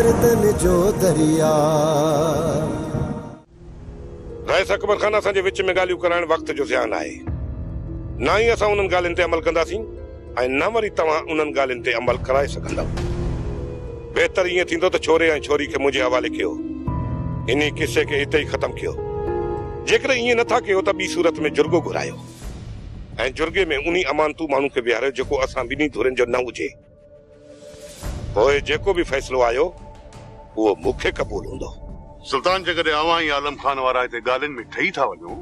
गर्दन जो दरिया। रईस अकबर खान असांजे विच में ॻाल्हियूं कराइण वक़्त जो ज़ियान आहे। ना ही असां उन्हनि ॻाल्हियुनि ते अमल कंदासीं ऐं न वरी तव्हां उन्हनि ॻाल्हियुनि ते अमल कराए सघंदव। बहितर ईअं थींदो त छोरे ऐं छोरी खे मुंहिंजे हवाले कयो, इन किसे खे हिते ई ख़तम कयो। जेकर ईअं नथा कयो त ॿी सूरत में जुर्गो घुरायो ऐं जुर्गे में उन्ही अमानतू माण्हू खे विहारियो जेको असां ॿिन्ही धुरनि जो न हुजे। पोइ जेको बि फ़ैसिलो आयो उहो मूंखे क़बूल हूंदो। सुल्तान जेकॾहिं अवां ई आलम खान वारा हिते ॻाल्हियुनि में ठही था वञो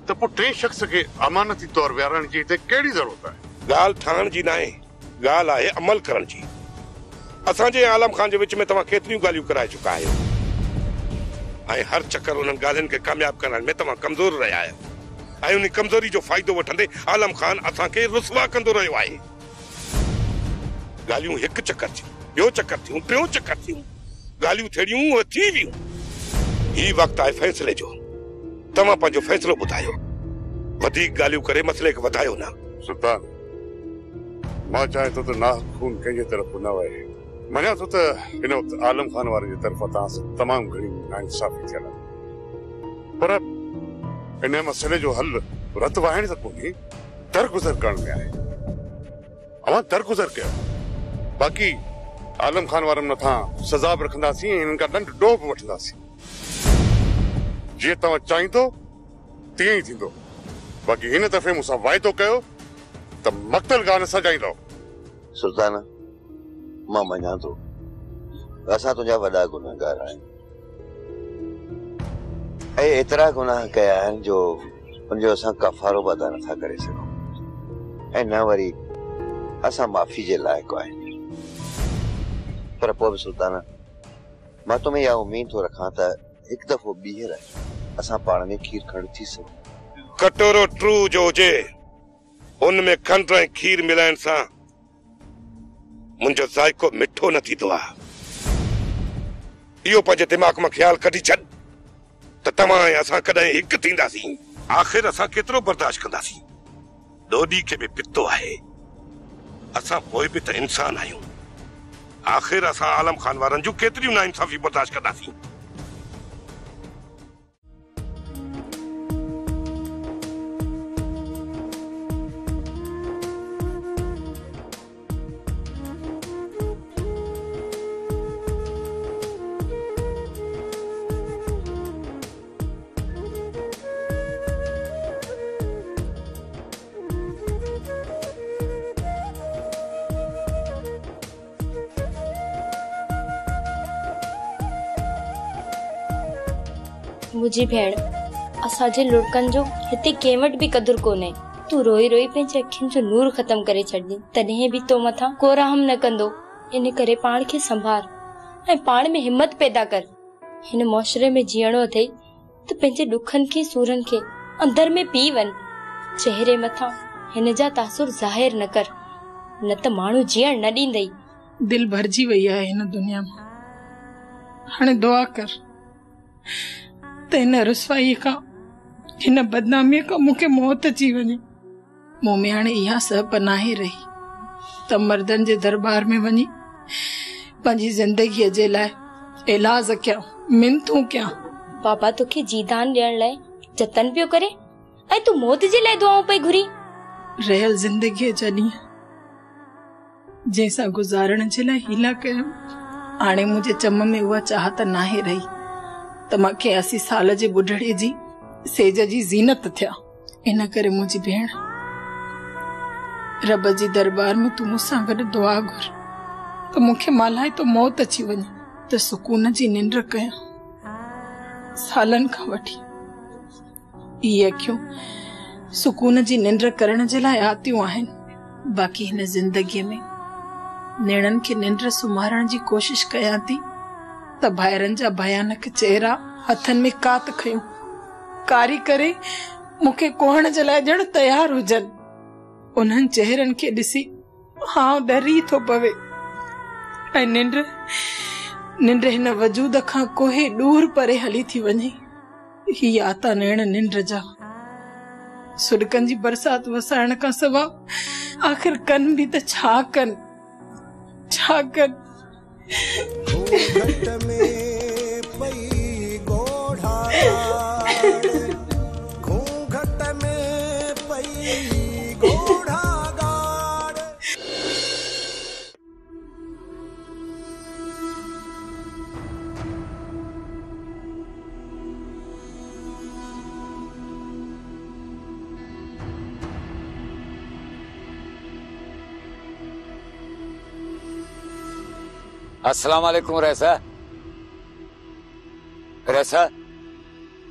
त पोइ टे शख़्स खे अमानती तौर विहारण जी हिते कहिड़ी ज़रूरत आहे? ॻाल्हि ठाहिण जी न आहे, ॻाल्हि आहे अमल करण जी। असांजे आलम खान जे विच में तव्हां केतिरियूं ॻाल्हियूं कराए चुका आहियो ऐं हर चक्कर उन्हनि ॻाल्हियुनि खे कामयाब करण में तव्हां कमज़ोर रहिया आहियो ऐं उन कमज़ोरी जो फ़ाइदो वठंदे आलम खान असांखे रुसवा कंदो रहियो आहे। ॻाल्हियूं हिकु चक्कर थियूं, ॿियो चक्कर थियूं, टियों चक्कर थियूं, ॻाल्हियूं थियूं उहे थी वियूं। हीउ वक़्तु आहे फ़ैसिले जो। तव्हां पंहिंजो फ़ैसिलो ॿुधायो, वधीक ॻाल्हियूं करे मसइले खे वधायो न। सुल्तान, मां चाहियां थो त नाहक खून कंहिंजे तरफ़ न वहे। मञा थो त हिन वक़्तु आलम खान वारे जी तरफ़ां तव्हां सां तमामु घणी नाइंसाफ़ी थियल आहे, पर इन मसइले जो हल रत वाहिण त कोन्हे, दरगुज़र करण में आहे। अवां दरगुज़र कयो, बाक़ी आलम खान वारनि मथां सज़ा बि रखंदासीं ऐं हिननि खां ॾंड ॾोह बि वठंदासीं। जीअं तव्हां चाहींदो तीअं ई थींदो। बाक़ी हिन दफ़े मूंसां वाइदो कयो त मक़तल गाह न सजाईंदो। सुल्तान, मां मञा थो असां तुंहिंजा वॾा गुनहगार आहियूं ऐं एतिरा गुनाह कया आहिनि जो उनजो असां कफ़ारो बि अदा नथा करे सघूं ऐं न वरी असां माफ़ी जे लाइक़ु आहियूं। पर पोइ बि सुल्तान, मां तुम्हें इहा उम्मीद थो रखां त हिकु दफ़ो ॿीहर असां पाण में खीर खंड थी सघूं। कटोरो ट्रू जो हुजे, उन में खंड ऐं खीर मिलाइण सां मुंहिंजो ज़ाइको मिठो न थींदो आहे। इहो पंहिंजे दिमाग़ मां ख़्यालु कढी छॾ त तव्हां ऐं असां कॾहिं हिकु थींदासीं। आख़िर असां केतिरो बर्दाश्त कंदासीं? ॾोॾी खे बि पितो आहे, असां पोइ बि त इंसान आहियूं। आख़िर असां आलम खान वारनि जूं केतिरियूं नाइंसाफ़ी बर्दाश्त कंदासीं? मुझी भेण, असांजे लुड़कन जो हिते केवट भी कदुर कोने। तू रोई रोई पंहिंजे अखियुनि जो नूर खत्म करे छॾी, तॾहिं भी तो मथां को रहम न कंदो। इन करे पाण खे संभार ऐं पाण में हिम्मत पैदा कर। हिन मुआशरे में जीअणो अथई त पंहिंजे दुखन खे सूरन खे अंदर में पी वन। चेहरे मथां हिन जा तासुर ज़ाहिर न कर, न त माण्हू जीअण न ॾींदई। दिल भरजी वई आहे हिन दुनिया में। हाणे दुआ कर त हिन रुसवाई खां, हिन बदनामी खां मूंखे मौत अची वञे। मूं में हाणे इहा सह पनाही रही त मर्दन जे दरबार में वञी पंहिंजी ज़िंदगीअ जे लाइ इलाज कयां, मिनतूं कयां। बाबा तोखे जीदान ॾियण लाइ जतन पियो करे ऐं तू मौत जे लाइ दुआऊं पई घुरी। रहियल ज़िंदगीअ जा ॾींहं जंहिंसां गुज़ारण जे लाइ हीला कयमि, हाणे मुंहिंजे चम में उहा चाहत नाहे रही त मूंखे 80 साल जे बुढ़ड़े जी सेज जी ज़ीनत थिया। इन करे मुंहिंजी भेण, रब जी दरबार में तू मूंसां गॾु दुआ घुर त मूंखे मालाए तो मौत अची वञे त सुकून जी निंड कयां। सालन खां वठी इहे अखियूं सुकून जी निंड करण जे लाइ आतियूं आहिनि। बाक़ी हिन ज़िंदगीअ में नेणनि खे निंड सुम्हारण जी कोशिश कयां थी त ॿाहिरनि जा भयानक चेहरा हथनि में कात खयूं कारी करे मूंखे कोहण जे लाइ ॼण तयार हुजनि। उन्हनि चेहरनि खे ॾिसी हां डरी थो पवे ऐं निंड हिन वजूद खां कोहे दूर परे हली थी वञे। ही आता नेण निंड जा सुडकनि जी बरसात वसाइण खां सवा आख़िर कन बि त छा कनि। घूंघट में पई गोढ़ा गाड़, घूंघट में पई गोढ़ा गाड़। अस्सलाम वालेकुम रैसा रैसा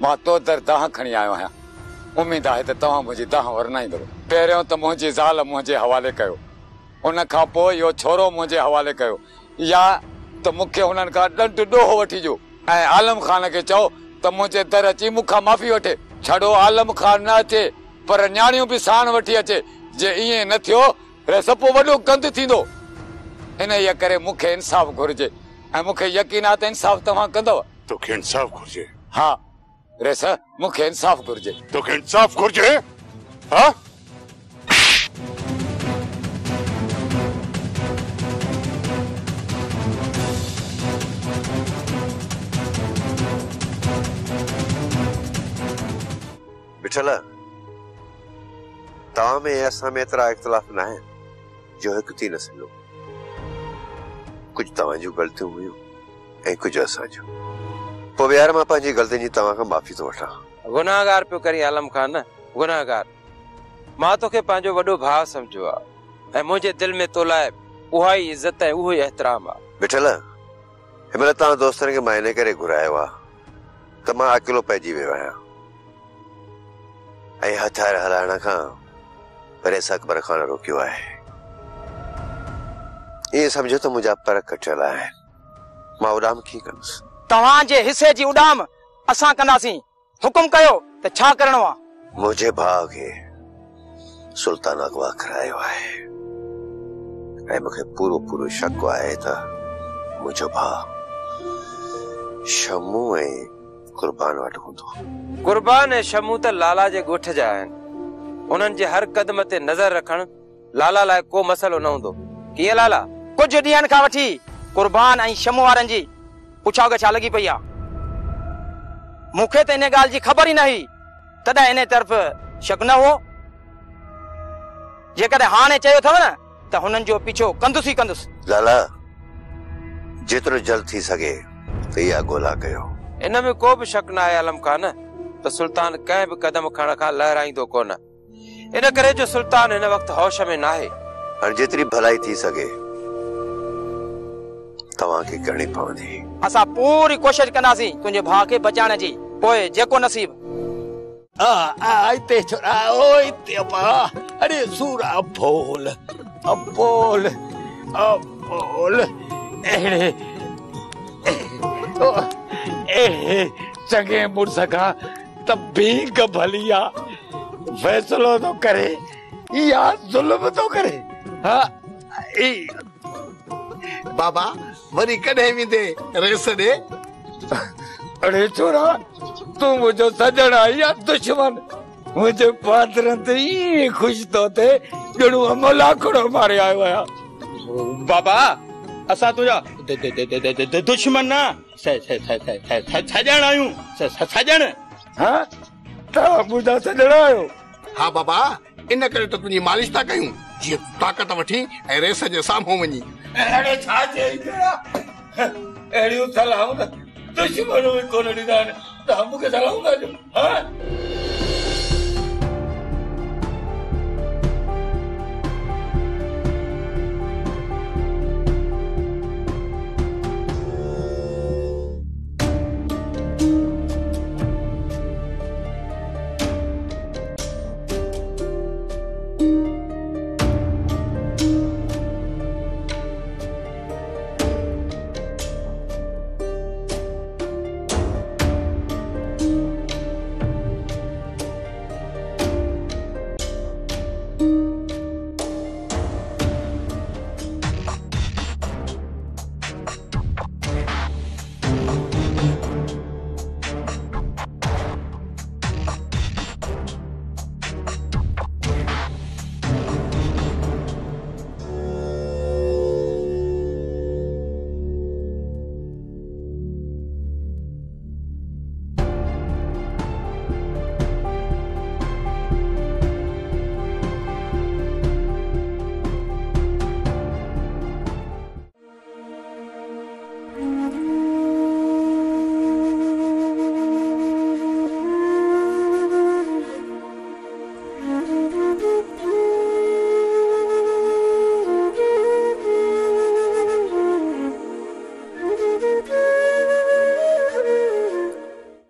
मां तो दर दाह खणी आयो आहियां। उम्मीद आहे त तव्हां मुंहिंजी दाह वरनाईंदव। पहिरियों त मुंहिंजी ज़ाल मुंहिंजे हवाले कयो, उन खां पोइ इहो छोरो मुंहिंजे हवाले कयो, या त मूंखे हुननि खां ॾंढ ॾोहो वठी ॾियो ऐं आलम खान खे चओ त मुंहिंजे दर अची मूंखां माफ़ी वठे। छॾो आलम खान न अचे पर न्याणियूं बि साण वठी अचे। जे ईअं न थियो रैसा पोइ वॾो गंद थींदो। इन ये करे मूंखे इंसाफ़ घुर्जे ऐं मूंखे यकीन आहे त इंसाफ़ तव्हां कंदव। तोखे इंसाफ़ घुर्जे? हा रैसा मूंखे इंसाफ़ घुर्जे। तोखे इंसाफ़ घुर्जे? हा बिठल तव्हां में असां में एतिरा इख़्तिलाफ़ न आहिनि जो हिकु थी न सघो। कुझु तव्हां जूं ग़लतियूं हुयूं ऐं कुझु असांजूं। पोइ ॿीहर मां पंहिंजी ग़लतियुनि जी तव्हां खां माफ़ी थो वठां। गुनाहगार पियो करी आलम खान, गुनाहगार। मां तोखे पंहिंजो वॾो भाउ सम्झो आहे ऐं मुंहिंजे दिलि में तो लाइ उहा ई इज़त ऐं उहो ई एहतराम आहे। बिठल हिनमहिल तव्हां दोस्तनि खे मां इन करे घुरायो आहे त मां अकेलो पइजी वियो आहियां ऐं हथियार हलाइण खां रैसा अकबर खान रोकियो आहे। ये समझो तो मुझे पर कटियल है। मां उडाम की कंदुसि। तव्हांजे हिस्से जी उडाम असां कंदासीं। हुकुम कयो त छा करणो आहे। मुझे भाउ खे सुल्तान अगवा करायो आहे ऐं मूंखे पूरो पूरो शक आहे त मुंहिंजो भाउ शमू ऐं कुर्बान वटि हूंदो। कुर्बान ऐं शमू त लाला जे ॻोठ जा आहिनि। उन्हनि जे हर कदम ते नज़र रखण लाला लाइ को मसइलो न हूंदो। कीअं लाला? कुछ ॾींहंनि खां वठी कुर्बान ऐं शमू वारनि जी पुछा गछा लॻी पई आहे। मूंखे त इन ॻाल्हि जी ख़बर ई न हुई, तॾहिं इन तरफ़ शक न हो। जेकॾहिं हाणे चयो अथव न त हुननि जो पीछो कंदुसि ई कंदुसि। लाला जेतिरो जल्द थी सघे त इहा ॻोल्हा कयो। इन में को बि शक न आहे आलम खान त सुल्तान कंहिं बि कदम खणण खां लहराईंदो कोन। इन करे जो सुल्तान हिन वक़्तु होश में न आहे। हाणे जेतिरी भलाई थी सघे तव्हांखे करणी पवंदी। असां पूरी कोशिश कंदासीं तुंहिंजे भाउ खे बचाइण जी। पोइ जेको नसीब। इते छोरा ओ इते अम्मा। अरे सूरा अपोल अपोल अपोल एड़े चङे मुड़स खां त भीख भली आ। फैसलो तो करे या जुल्म तो करे। हाँ बाबा वरी कॾहिं वेंदे रेस ॾे? अरे छोरा तू मुंहिंजो सजण आहे या दुश्मन? मुंहिंजे पादरनि ते ईअं ख़ुशि थो थिए ॼणु अमलाखड़ो मारे आयो आहियां। बाबा असां तुंहिंजा दुश्मन न सजण आहियूं। सजण? हाँ तव्हां मुंहिंजा सजण आहियो? हाँ बाबा इन करे त तुंहिंजी मालिश था कयूं जीअं ताक़त वठी ऐं रेस जे साम्हूं वञी। अरे छा चई पिया? अहिड़ियूं सलाहूं त दुश्मन बि कोन ॾींदा आहिनि। तव्हां मूंखे सलाहूं था ॾियो? हाँ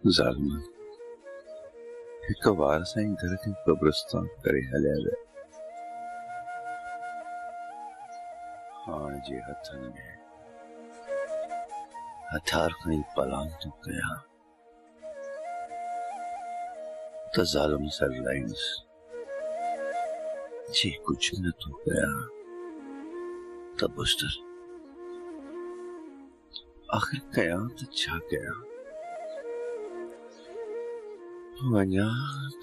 ज़ालिम हिक बार सां ई घर खे कब्रिस्तान करे हलिया विया। हाण जे हथनि में हथियार खणी पलान थो कयां त ज़ालिम सर लाइन्स जे कुछ न थो कयां त बुस्टर आखिर कयां त छा कयां? वञा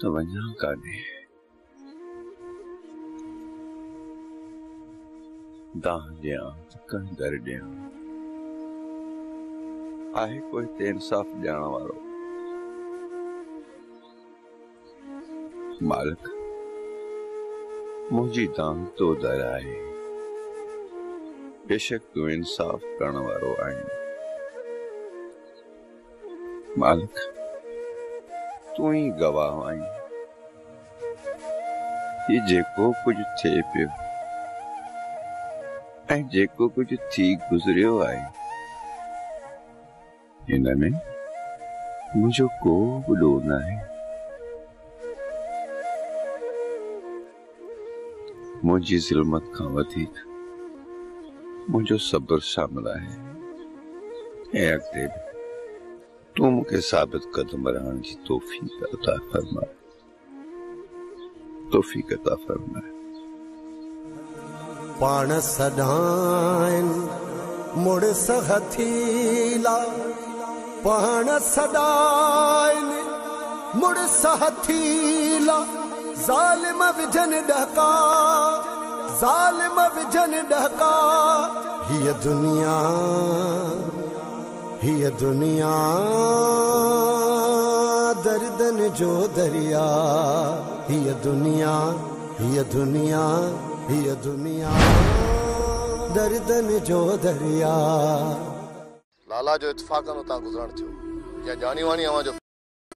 त वञा काॾे? दाह ॾियां त कंदर ॾियां? आहे कोई ते इंसाफ़ ॾियण वारो? मालिक मुंहिंजी दाह तो दर आहे, बेशक तूं इंसाफ़ करण वारो आहीं। मालिक तू ही गवाह आहीं। ये जेको कुछ थे पियो ऐं जेको कुछ थी गुज़रियो आहे, इनमें मुझो को बि ॾोह न आहे। मुंहिंजी ज़ुल्मत खां वधीक मुझो सब्र शामिल आहे ऐं अॻिते बि तू मूंखे साबित कदम रहण जी तौफ़ीक़ अता फरमाए। तौफ़ीक़ अता फरमाए। पाण सदाइन मुड़स हथीला, पाण सदाइन मुड़स हथीला, ज़ालिम विझन ॾहका, ज़ालिम विझन ॾहका। हीअ दुनिया दर्दन जो दरिया, हीअ दुनिया दर्दन जो दरिया। लाला जो इत्फाक़न उतां गुज़रण थियो या जानी वानी अवां जो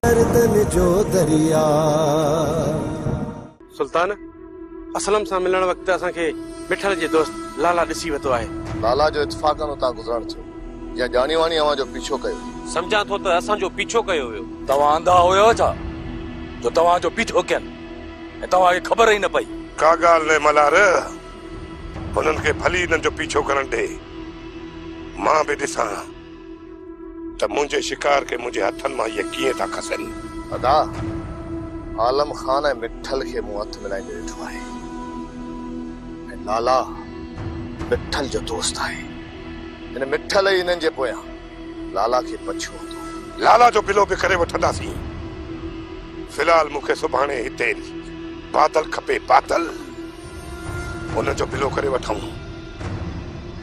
दर्दन जो दरिया। सुल्तान असलम सां मिलण वक़्तु असांखे मिठल जे दोस्त लाला ॾिसी वतो आहे। लाला जो इत्फाक़न उतां गुज़रण थियो या जानी वानी अवां जो पीछो कयो? समझां थो त असांजो पीछो कयो वियो। तव्हां अंधा हुयो छा जो तव्हांजो पीछो कयनि ऐं तव्हांखे ख़बर ई न पई? का ॻाल्हि न मल्हार, हुननि खे भली हिननि जो पीछो करण ॾे। मां बि ॾिसां त मुंहिंजे शिकार खे मुंहिंजे हथनि मां इहे कीअं था खसनि। अदा आलम खान ऐं मिठल खे मूं हथ मिलाईंदे ॾिठो आहे ऐं लाला मिठल जो दोस्त आहे। हिन मिठल ई हिननि जे पोयां लाला खे पछो हूंदो। लाला जो बिलो बि करे वठंदासीं। फिलहाल मूंखे सुभाणे हिते बादल खपे, बादल। हुन जो बिलो करे वठूं,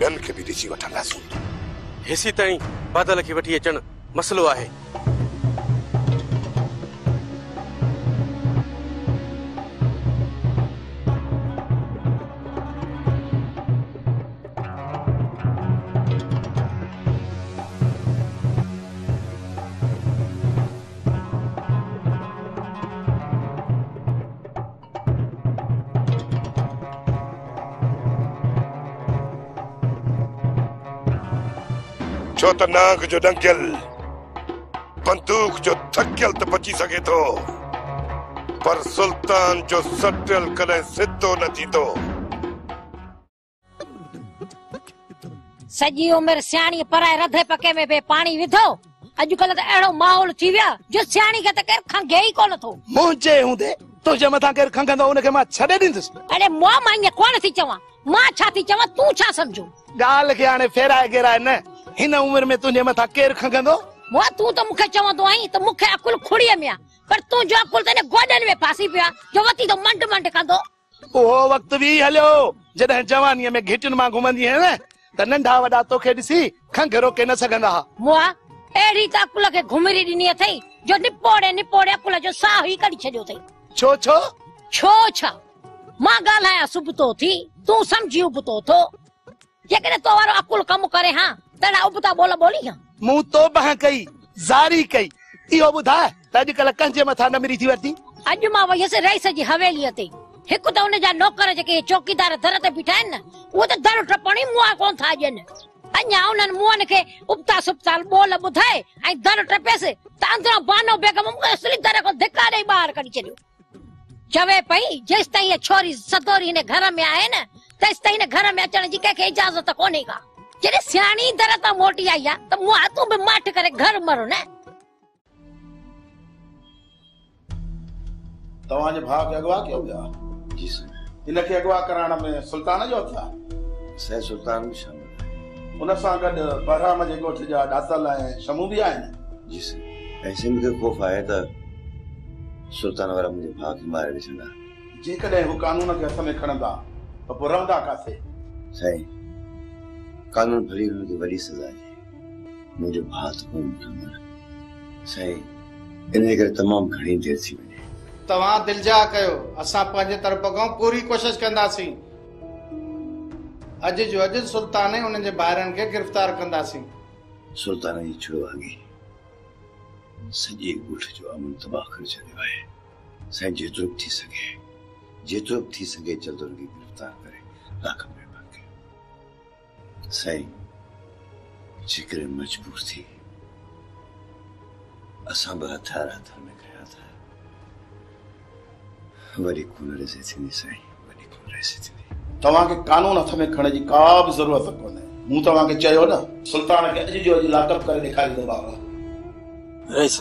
ॿियनि खे बि ॾिसी वठंदासीं। हेसी ताईं बादल खे वठी अचणु मसलो आहे। छो त नाग जो डंकियल बंदूक जो थकियल त बची सघे थो, पर सुल्तान जो सटियल कॾहिं सिधो न थींदो। सॼी उमिरि सियाणी पराए रधे पके में बि पाणी विधो। अॼुकल्ह त अहिड़ो माहौल थी विया जो सियाणी खे त केरु खंघे ई कोन थो। मुंहिंजे हूंदे तुंहिंजे मथां केरु खंघंदो उनखे मां छॾे ॾींदुसि। अरे मां ईअं कोन थी चवां, मां छा थी चवां तूं छा सम्झो? ॻाल्हि खे हाणे फेराए गेराए न। हिन उमिरि में तुंहिंजे मथां केरु खंघंदो? मुआ तूं त मूंखे चवंदो आहीं त मूंखे अकुल खुड़ीअ में आहे, पर तुंहिंजो अकुल त गोॾनि में फासी पियो आहे जो वती तो मंड मंड कंदो। उहो वक़्तु बि हलियो जॾहिं जवानीअ में घिटियुनि मां घुमंदी है न, त नंढा वॾा तोखे ॾिसी खंघ रोके न सघंदा हुआ। मुआ अहिड़ी त अकुल खे घुमरी ॾिनी अथई जो निपोड़े निपोड़े अकुल जो साह ई कढी छॾियो अथई। छो छो छो छा? मां ॻाल्हायां सुबतो थी, तूं सम्झी उबतो थो। जेकॾहिं तो वारो अकुल कमु करे हा तड़ा उबता बोल बोली हा। मूं तो बह कई, ज़ारी कई। इहो ॿुधाए त अॼुकल्ह कंहिंजे मथां नमरी थी वरिती? अॼु मां वयसि रईस जी हवेलीअ ते। हिकु त हुन जा नौकर जेके चौकीदार दर ते बीठा आहिनि न, उहे त दर टपण ई मुआ कोन था ॾियनि। अञा उन्हनि मुअनि खे उबता सुबताल बोल ॿुधाए ऐं दर टपेसि त अंदरां बानो बेगम मूंखे असली दर को धिका ॾेई ॿाहिरि कढी छॾियो। चवे पई जेसि ताईं इहा छोरी सदोरी हिन घर में आहे न तेसि ताईं हिन घर में अचण जी कंहिंखे इजाज़त कोन्हे का। जॾहिं सियाणी दर तां मोटी आई आहे त मूं तूं बि माठ करे घर मरो न। तव्हांजे भाउ खे अगवा कयो विया? जी साईं। हिनखे अगवा कराइण में सुल्तान जो हथु आहे? साईं सुल्तान भी शामिल आहे। उन सां गॾु बहराम जे ॻोठ जा ॾातल ऐं शमू बि आहिनि? जी साईं। ऐसे मूंखे ख़ौफ़ आहे त सुल्तान वारा मुंहिंजे भाउ खे मारे ॾिसंदा। जेकॾहिं हू कानून खे हथ में खणंदा त पोइ रहंदा काथे? साईं कानून भली हुनखे वॾी सज़ा ॾे, मुंहिंजो भाउ त कोन कंदो। साईं इन करे तमामु घणी देरि थी वञे। तव्हां दिलजा कयो, असां पंहिंजे तरफ़ खां पूरी कोशिश कंदासीं। अॼु जो अॼु सुल्तान उन्हनि जे ॿारनि खे गिरफ़्तार कंदासीं। सुल्तान जी छुड़ो आगे सॼे ॻोठ जो अमन तबाह करे छॾियो आहे। साईं जेतिरो बि थी सघे जल्द हुनखे गिरफ़्तार करे लाख में पाके। साईं जेकॾहिं मजबूर थी असां बि हथियार में खया था वरी खून रेज़े थींदी। साईं वरी खून रेज़े थींदी। तव्हांखे कानून हथ में खणण जी का बि ज़रूरत कोन्हे। मूं तव्हांखे चयो न सुल्तान खे अॼु जो अॼु लाकअप करे ॾेखारींदो बाबा। रईस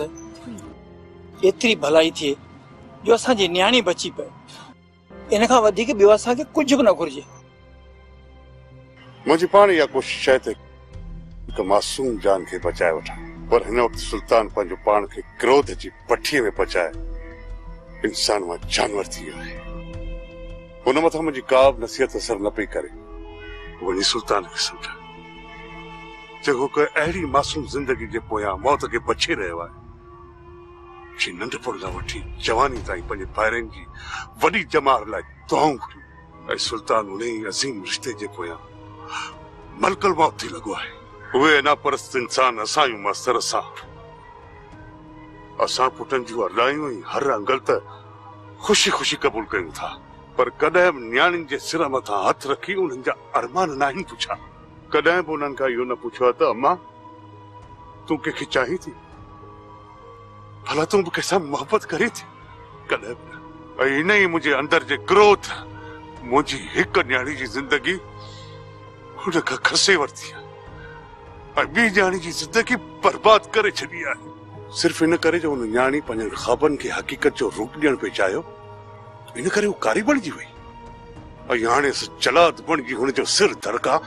एतिरी भलाई थिए जो असांजी न्याणी बची पए, इन खां वधीक ॿियो असांखे कुझु बि न घुरिजे। मुंहिंजी पाण इहा कोशिश आहे त हिकु मासूम जान खे बचाए वठां, पर हिन वक़्तु सुल्तान पंहिंजो पाण खे क्रोध जी पठीअ में पचाए इंसान मां जानवर थी वियो आहे। हुन मथां मुंहिंजी का बि नसीहत असर न पई करे। वञी सुल्तान खे सम्झा जेको को अहिड़ी मासूम ज़िंदगी जे पोयां मौत खे बचे रहियो आहे, जी नंढपण खां वठी जवानी ताईं पंहिंजे ॿारनि जी वॾी जमार लाइ दुआऊं घुरियूं। ऐं सुल्तान उन ई अज़ीम रिश्ते जे पोयां मलकल मौत थी लॻो आहे। उहे अना परस्त इंसान असां मास्तर असां पुटनि जूं अलायूं ऐं हर अंगल त ख़ुशी ख़ुशी क़बूल कयूं था, पर कॾहिं बि न्याणियुनि जे सिर मथां हथ रखी उन्हनि जा अरमान न आहिनि पुछा। कॾहिं बि उन्हनि खां इहो न पुछो आहे त अम्मा तूं कंहिंखे चाहीं थी, भला तूं बि कंहिंसां मोहबत करे थी? कॾहिं बि न। ऐं इन ई मुंहिंजे अंदर जे क्रोध मुंहिंजी हिकु न्याणी जी ज़िंदगी हुन खां खसे वरिती आहे ऐं ॿी न्याणी जी ज़िंदगी बर्बाद करे छॾी आहे, सिर्फ़ इन करे जो हुन न्याणी पंहिंजनि ख़्वाबनि खे हक़ीक़त जो रूप ॾियण पिए चाहियो। इन करे हू कारी बणिजी वई ऐं हाणे जलाद बणिजी हुनजो सिर दरगाह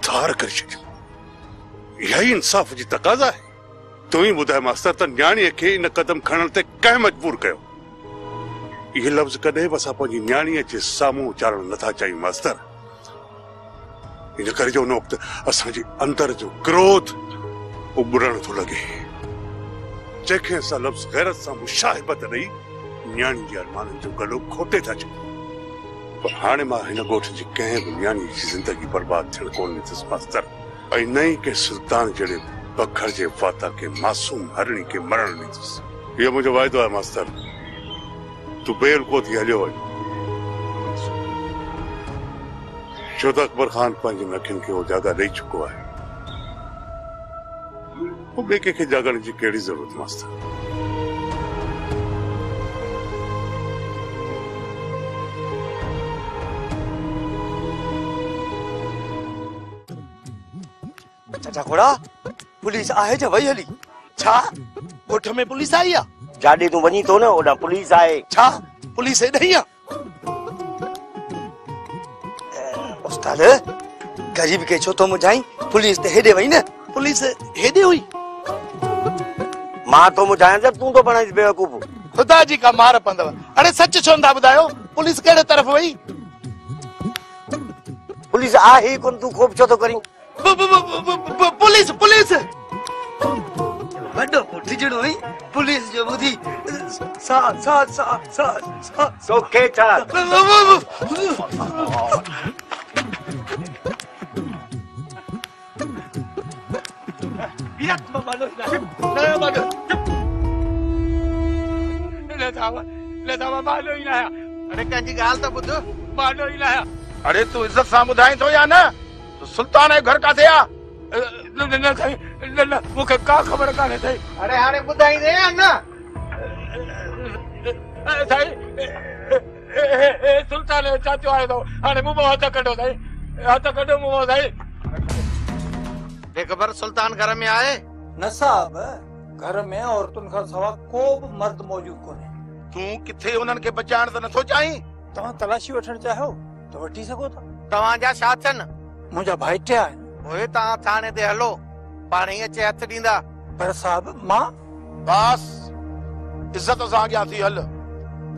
धार करे छॾियो। इहा ई इंसाफ़ जी तक़ाज़ा आहे। तूं ई ॿुधाए मास्तर त न्याणीअ खे इन क़दम खणण ते कंहिं मजबूर कयो? इहे लफ़्ज़ कॾहिं बि असां पंहिंजी न्याणीअ जे साम्हूं उचारण नथा चाहियूं मास्तर। इन करे जो हुन वक़्तु असांजे अंदर जो क्रोध उॿरण थो लॻे, जंहिंखे असां लफ़्ज़ गैरत सां मुशाहिबत ॾेई न्याणी जे अरमाननि जो गलो खोटे था छॾियूं। पर हाणे मां हिन ॻोठ जी कंहिं बि न्याणी जी ज़िंदगी बर्बाद थियण कोन ॾींदुसि मास्तर, ऐं न ई के सुल्तान जहिड़े बखर जे फाता के मासूम हरणी के मरण ॾींदुसि। इहो मुंहिंजो वाइदो आहे मास्तर। तूं बेवकूफ़ थी हलियो वञ, छो त अकबर ख़ान पंहिंजे नखियुनि खे उहो जाॻा ॾेई चुको आहे। पोइ ॿिए कंहिंखे जाॻण जी कहिड़ी ज़रूरत मास्तर? चाचा घोड़ा पुलिस आहे जो वही हली छा? ॻोठ में पुलिस आई आहे? जाॾे तूं वञी थो न ओॾां पुलिस आहे। छा पुलिस हेॾे ई आहे? उस्ताद गरीब के छो तो मुझाई, पुलिस ते हेॾे वई न। पुलिस हेॾे हुई? मां तो मुझायां जब तूं तो बणाई बेवकूफ़। खुदा जी का मार पंदव। अरे सच छो नथा ॿुधायो? पुलिस कहिड़े तरफ़ वई? पुलिस आहे कोन, तूं ख़ौफ़ छो थो करीं? पुलिस पुलिस वॾो पुठिजड़ो हुई पुलिस जो ॿुधी सा सा सा सा सा तोखे छा? अरे कंहिंजी ॻाल्हि त ॿुध। अरे तू इज्जत सां ॿुधाई थो या न? तो सुल्तान जो घर काथे आहे? न साईं न मूंखे का ख़बर कान्हे साईं। अरे हाणे ॿुधाईंदे अञा साईं सुल्तान जो चाचो आयो अथव हाणे मूं हथ कढो साईं हथ कढो मूं साईं। ख़बर सुल्तान घर में आहे न साहब घर में औरतुनि खां सवा को बि मर्द मौजूद कोन्हे। तूं किथे उन्हनि खे बचाइण त नथो चाहीं? तव्हां तलाशी वठण चाहियो त वठी सघो था। तव्हांजा छा थियनि? मुंहिंजा भाइटे आहिनि। ओए तव्हां थाने ते हलो पाण ई अचे हथ ॾींदा। पर साहब मां बस इज्जत सां अॻियां थी हल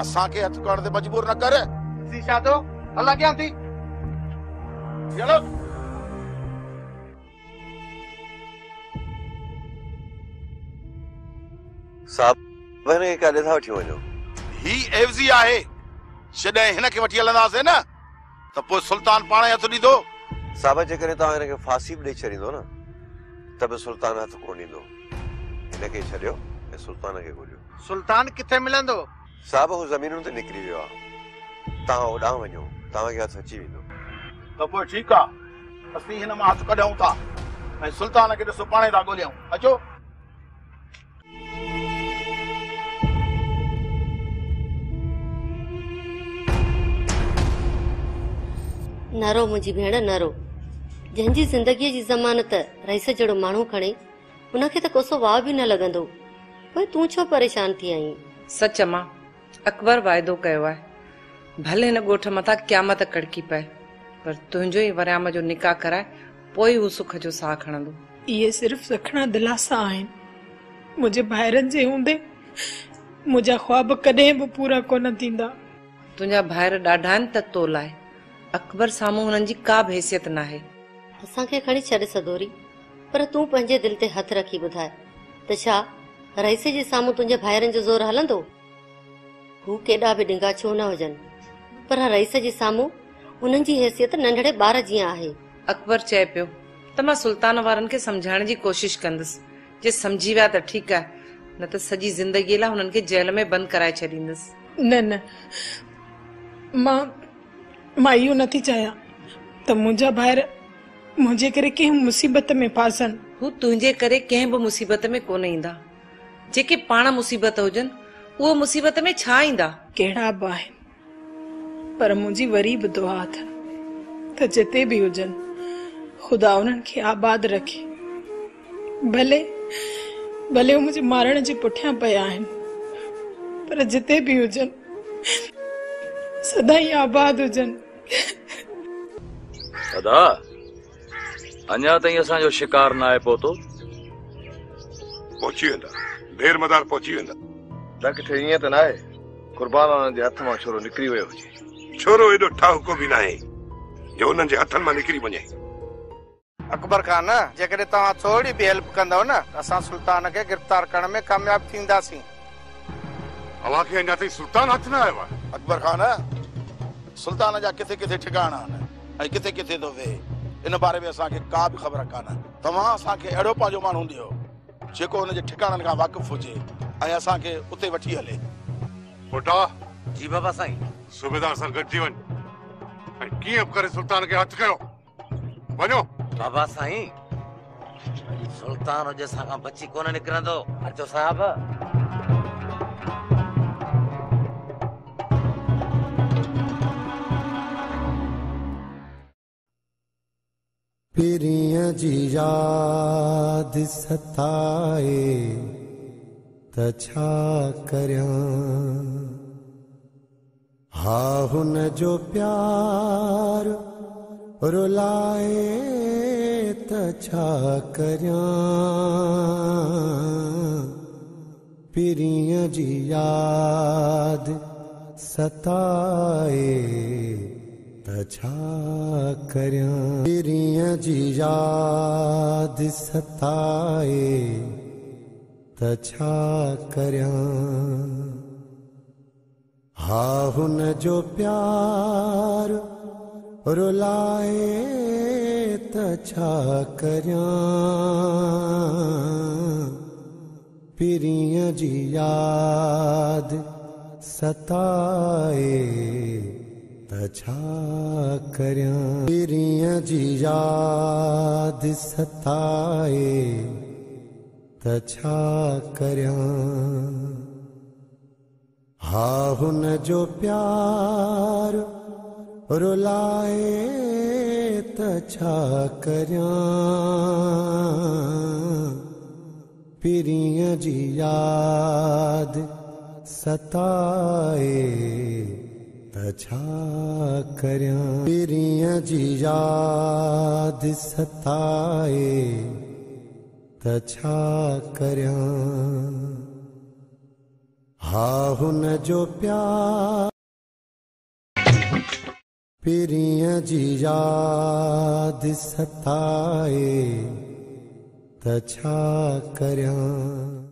असांखे हथ करण ते मजबूर न कर। थी छा थो हल अॻियां थी चलो। साहब वने काॾे था वठी वञो? ही एवज़ी आहे जॾहिं हिन खे वठी हलंदासीं न त पोइ सुल्तान पाण ई हथ ॾींदो। साहब जेकॾहिं तव्हां हिनखे फांसी बि ॾेई छॾींदो न त बि सुल्तान हथ कोन ॾींदो। हिनखे छॾियो ऐं सुल्तान खे ॻोल्हियो। सुल्तान किथे मिलंदो? साहब हू ज़मीनुनि ते निकिरी वियो आहे। तव्हां होॾां वञो तव्हांखे हथ अची वेंदो। त पोइ ठीकु आहे असीं हिन मां हथ कढूं था ऐं सुल्तान खे ॾिसो पाणे था ॻोल्हियूं। अचो। नरो मुंहिंजी भेण नरो जंहिंजी ज़िंदगीअ जी ज़मानत रईस जहिड़ो माण्हू खणे उनखे त कोसो वाह बि न लॻंदो। पोइ तूं छो परेशान थी आहीं? सच मां अकबर वाइदो कयो आहे भले हिन ॻोठ मथां क़यामत कड़की पए पर तुंहिंजो ई वरियाम जो निकाह कराए पोइ हू सुख जो साह खणंदो। इहे सिर्फ़ सखणा दिलासा आहिनि। मुंहिंजे भाइरनि जे हूंदे मुंहिंजा ख्वाब कॾहिं बि पूरा कोन थींदा। तुंहिंजा भाइर ॾाढा आहिनि त तो लाइ अकबर साम्हूं हुननि जी का बि हैसियत न आहे। असांखे खणी छॾ सदोरी पर तूं पंहिंजे दिल ते हथ रखी ॿुधाए त छा रईस जे साम्हूं तुंहिंजे भाइरनि जो ज़ोर हलंदो? हू केॾा बि डिंगा छो न हुजनि पर रईस जे साम्हूं उन्हनि जी हैसियत नंढड़े ॿार जीअं आहे। अकबर चए पियो त मां सुल्तान वारनि खे सम्झाइण जी कोशिश कंदसि। जे सम्झी विया त ठीकु आहे न त सॼी ज़िंदगीअ लाइ हुननि खे जेल में बंदि कराए छॾींदसि। न न मां इहो नथी चाहियां त मुंहिंजा भाइर मुंहिंजे करे कंहिं मुसीबत में फासनि। हू तुंहिंजे करे कंहिं बि मुसीबत में कोन ईंदा। जेके पाण मुसीबत हुजनि उहो मुसीबत में छा ईंदा? कहिड़ा बि आहिनि पर मुंहिंजी वरी बि दुआ अथनि त जिते बि हुजनि ख़ुदा उन्हनि खे आबाद रखे। भले भले हू मुंहिंजे मारण जे पुठियां पिया आहिनि पर जिते बि हुजनि सदाई आबाद हुजनि। दादा अञा ताईं असांजो शिकार न आहे पहुतो। पहुची वेंदा देर मदार पहुची वेंदा। त किथे ईअं त न आहे कुर्बान हुननि जे हथ मां छोरो निकिरी वियो हुजे। छोरो एॾो ठाहको बि न आहे जो हुननि जे हथनि मां निकिरी वञे। अकबर खान जेकॾहिं तव्हां थोरी बि हेल्प कंदव न असां सुल्तान खे गिरफ़्तार करण में कामयाब थींदासीं। अव्हां खे अञा ताईं सुल्तान हथ न आयो आहे। अकबर खान सुल्तान जा किथे किथे ठिकाणा आहिनि ऐं किथे किथे थो वेहे इन बारे में असांखे का बि ख़बर कान्हे। तव्हां असांखे अहिड़ो पंहिंजो माण्हू ॾियो जेको हुनजे ठिकाणनि खां वाक़ुफ़ हुजे ऐं असांखे उते वठी हले। पुटा जी बाबा साईं। सूबेदार सां गॾिजी वञ ऐं कीअं बि करे सुल्तान खे हथु कयो। वञो। बाबा साईं सुल्तान हुजे असां खां बची कोन निकिरंदो। अचो साहब। पिरियां जी याद सताए त छा करियां। हा हुन जो प्यार रुलाए त छा करियां। पिरियां जी याद सताए त छा करियां। पिरियां जी याद सताए त छा करियां। हा हुन जो प्यार रुलाए त छा करियां। पिरियां जी याद सताए त छा करियां पीरीअ जी याद सताए त छा करियां हा हुन जो प्यार रुलाए त छा करियां पीरीअ जी याद सताए त छा करियां पीरीअ जी याद सताए त छा करियां हा हुन जो प्यार पीरीअ जी याद सताए त छा करियां।